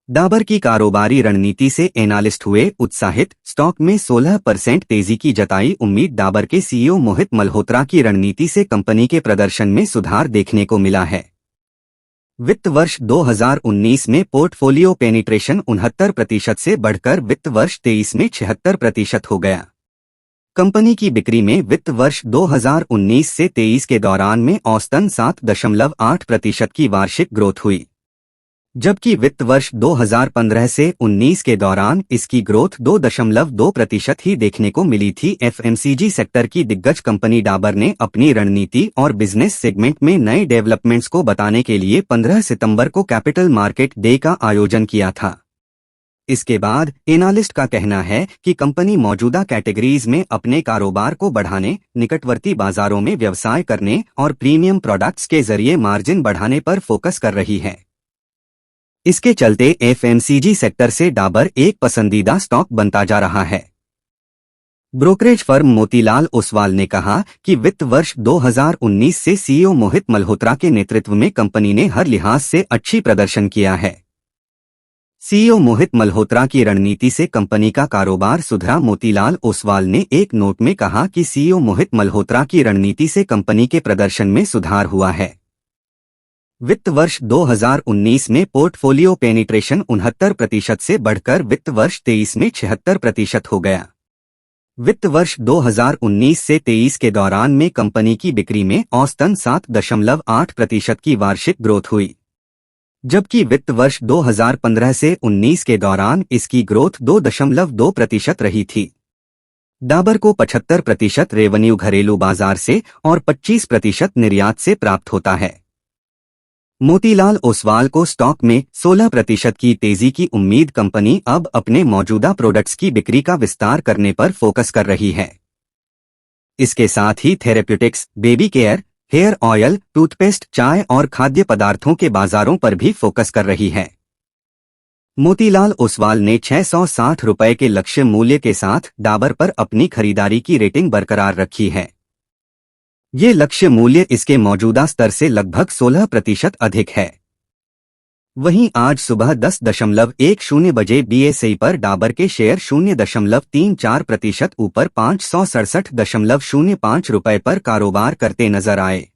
डाबर की कारोबारी रणनीति से एनालिस्ट हुए उत्साहित, स्टॉक में 16% तेजी की जताई उम्मीद। डाबर के सीईओ मोहित मल्होत्रा की रणनीति से कंपनी के प्रदर्शन में सुधार देखने को मिला है। वित्त वर्ष 2019 में पोर्टफोलियो पेनिट्रेशन 69% से बढ़कर वित्त वर्ष 23 में 76% हो गया। कंपनी की बिक्री में वित्त वर्ष 2019 से 23 के दौरान में औसतन 7.8% की वार्षिक ग्रोथ हुई, जबकि वित्त वर्ष 2015 से 19 के दौरान इसकी ग्रोथ 2.2% ही देखने को मिली थी। एफएमसीजी सेक्टर की दिग्गज कंपनी डाबर ने अपनी रणनीति और बिजनेस सेगमेंट में नए डेवलपमेंट्स को बताने के लिए 15 सितंबर को कैपिटल मार्केट डे का आयोजन किया था। इसके बाद एनालिस्ट का कहना है कि कंपनी मौजूदा कैटेगरीज में अपने कारोबार को बढ़ाने, निकटवर्ती बाजारों में व्यवसाय करने और प्रीमियम प्रोडक्ट्स के जरिए मार्जिन बढ़ाने पर फोकस कर रही है। इसके चलते एफएमसीजी सेक्टर से डाबर एक पसंदीदा स्टॉक बनता जा रहा है। ब्रोकरेज फर्म मोतीलाल ओसवाल ने कहा कि वित्त वर्ष 2019 से सीईओ मोहित मल्होत्रा के नेतृत्व में कंपनी ने हर लिहाज से अच्छी प्रदर्शन किया है। सीईओ मोहित मल्होत्रा की रणनीति से कंपनी का कारोबार सुधरा। मोतीलाल ओसवाल ने एक नोट में कहा कि सीईओ मोहित मल्होत्रा की रणनीति से कंपनी के प्रदर्शन में सुधार हुआ है। वित्त वर्ष 2019 में पोर्टफोलियो पेनिट्रेशन 69% से बढ़कर वित्त वर्ष 23 में 76% हो गया। वित्त वर्ष 2019 से 23 के दौरान में कंपनी की बिक्री में औसतन 7.8% की वार्षिक ग्रोथ हुई, जबकि वित्त वर्ष 2015 से 19 के दौरान इसकी ग्रोथ 2.2% रही थी। डाबर को 75% रेवेन्यू घरेलू बाजार से और 25% निर्यात से प्राप्त होता है। मोतीलाल ओसवाल को स्टॉक में 16% की तेजी की उम्मीद। कंपनी अब अपने मौजूदा प्रोडक्ट्स की बिक्री का विस्तार करने पर फोकस कर रही है। इसके साथ ही therapeutics, baby care, hair oil, toothpaste, चाय और खाद्य पदार्थों के बाजारों पर भी फोकस कर रही है। मोतीलाल ओसवाल ने 660 रुपए के लक्ष्य मूल्य के साथ डाबर पर अपनी खरीदारी की रेटिंग बरकरार रखी है। ये लक्ष्य मूल्य इसके मौजूदा स्तर से लगभग 16% अधिक है। वहीं आज सुबह 10.10 बजे बीएसई पर डाबर के शेयर 0.34% ऊपर 567.05 रुपए पर कारोबार करते नजर आए।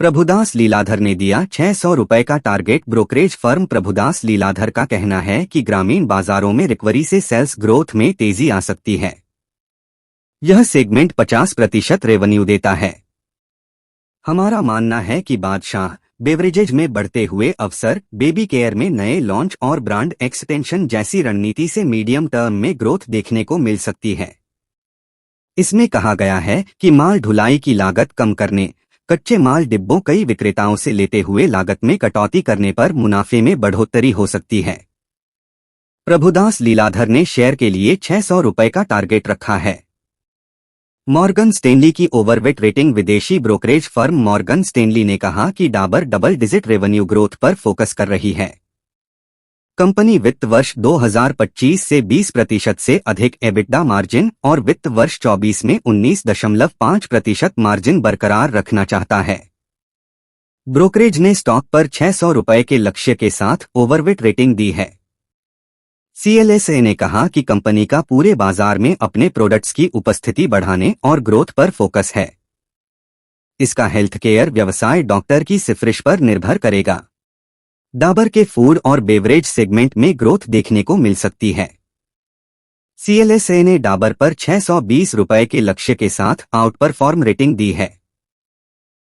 प्रभुदास लीलाधर ने दिया 600 रुपए का target. Brokerage firm Prabhudas Lilladher का कहना है कि ग्रामीण बाजारों में रिकवरी से सेल्स ग्रोथ में तेजी आ सकती है। यह सेगमेंट 50% रेवेन्यू देता है। हमारा मानना है कि बादशाह बेवरेजेज में बढ़ते हुए अवसर, बेबी केयर में नए लॉन्च और ब्रांड एक्सटेंशन जैसी रणनीति से मीडियम टर्म में ग्रोथ देखने को मिल सकती है। इसमें कहा गया है कि माल ढुलाई की लागत कम करने, कच्चे माल डिब्बों कई विक्रेताओं से लेते हुए लागत में कटौती करने पर मुनाफे में बढ़ोतरी हो सकती है। प्रभुदास लीलाधर ने शेयर के लिए 600 रुपए का टारगेट रखा है। मॉर्गन स्टेनली की ओवरवेट रेटिंग। विदेशी ब्रोकरेज फर्म मॉर्गन स्टेनली ने कहा कि Dabur double digit revenue growth पर फोकस कर रही है। कंपनी वित्त वर्ष 2025 से 20% से अधिक एबिटडा मार्जिन और वित्त वर्ष 24 में 19.5% मार्जिन बरकरार रखना चाहता है। ब्रोकरेज ने स्टॉक पर 600 रुपए के लक्ष्य के साथ ओवरवेट रेटिंग दी है। सीएलएसए ने कहा कि कंपनी का पूरे बाजार में अपने प्रोडक्ट्स की उपस्थिति बढ़ाने और ग्रोथ पर फोकस है। इसका हेल्थ केयर व्यवसाय डॉक्टर की सिफारिश पर निर्भर करेगा। डाबर के फूड और बेवरेज सेगमेंट में ग्रोथ देखने को मिल सकती है। सीएलएसए ने डाबर पर 620 रुपए के लक्ष्य के साथ आउट परफॉर्म रेटिंग दी है।